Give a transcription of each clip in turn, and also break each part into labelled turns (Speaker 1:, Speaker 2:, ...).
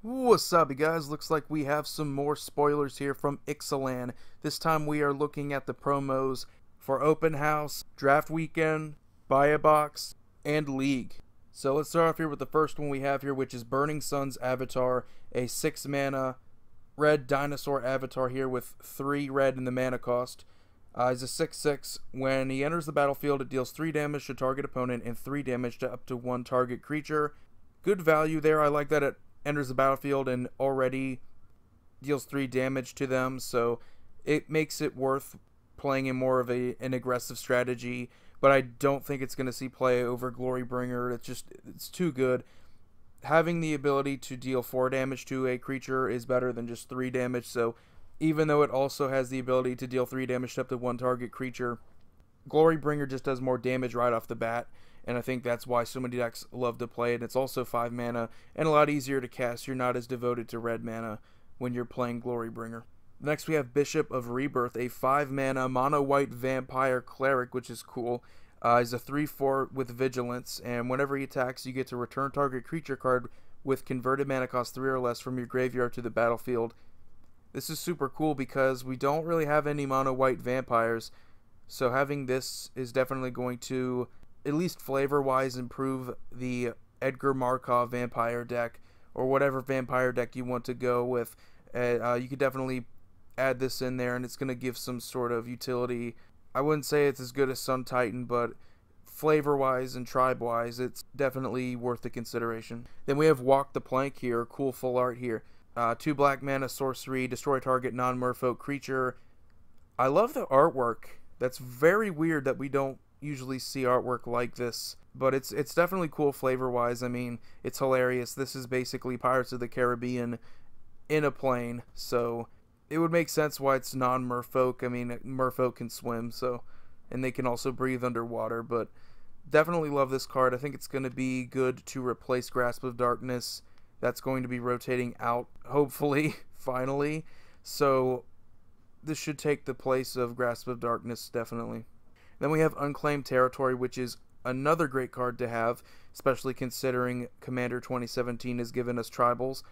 Speaker 1: What's up, you guys? Looks like we have some more spoilers here from Ixalan. This time we are looking at the promos for Open House, Draft Weekend, Buy a Box, and League. So let's start off here with the first one we have here, which is Burning Sun's Avatar, a 6-mana red dinosaur avatar here with 3 red in the mana cost. He's a 6/6. When he enters the battlefield, it deals 3 damage to target opponent and 3 damage to up to 1 target creature. Good value there. I like that it enters the battlefield and already deals 3 damage to them, so it makes it worth playing in more of an aggressive strategy, but I don't think it's going to see play over Glorybringer. It's too good. Having the ability to deal 4 damage to a creature is better than just 3 damage, so even though it also has the ability to deal 3 damage to up to 1 target creature, Glorybringer just does more damage right off the bat, and I think that's why so many decks love to play it. It's also 5 mana and a lot easier to cast. You're not as devoted to red mana when you're playing Glorybringer. Next we have Bishop of Rebirth, a 5 mana mono white vampire cleric, which is cool. He's a 3/4 with vigilance, and whenever he attacks you get to return target creature card with converted mana cost 3 or less from your graveyard to the battlefield. This is super cool because we don't really have any mono white vampires, so having this is definitely going to, at least flavor-wise, improve the Edgar Markov vampire deck, or whatever vampire deck you want to go with. You could definitely add this in there, and it's going to give some sort of utility. I wouldn't say it's as good as Sun Titan, but flavor-wise and tribe-wise, it's definitely worth the consideration. Then we have Walk the Plank here, cool full art here. 2 black mana sorcery, destroy target non-merfolk creature. I love the artwork. That's very weird that we don't usually see artwork like this, but it's definitely cool flavor-wise. I mean, it's hilarious. This is basically Pirates of the Caribbean in a plane, so it would make sense why it's non-merfolk. I mean, merfolk can swim, so, and they can also breathe underwater, but definitely love this card. I think it's going to be good to replace Grasp of Darkness. That's going to be rotating out, hopefully, finally. So this should take the place of Grasp of Darkness, definitely. Then we have Unclaimed Territory, which is another great card to have, especially considering Commander 2017 has given us tribals.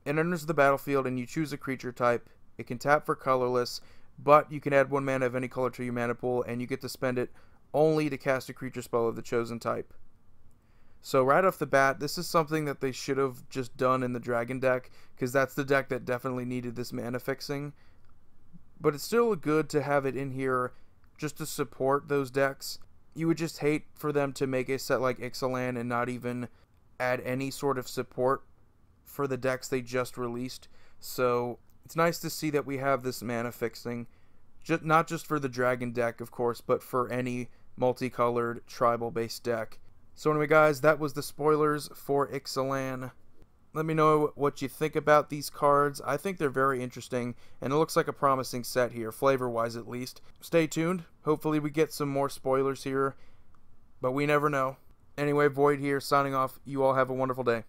Speaker 1: It enters the battlefield and you choose a creature type. It can tap for colorless, but you can add 1 mana of any color to your mana pool, and you get to spend it only to cast a creature spell of the chosen type. So right off the bat, this is something that they should have just done in the Dragon deck, because that's the deck that definitely needed this mana fixing. But it's still good to have it in here just to support those decks. You would just hate for them to make a set like Ixalan and not even add any sort of support for the decks they just released. So it's nice to see that we have this mana fixing, not just for the Dragon deck, of course, but for any multicolored tribal-based deck. So anyway, guys, that was the spoilers for Ixalan. Let me know what you think about these cards. I think they're very interesting, and it looks like a promising set here, flavor-wise at least. Stay tuned. Hopefully we get some more spoilers here, but we never know. Anyway, Void here, signing off. You all have a wonderful day.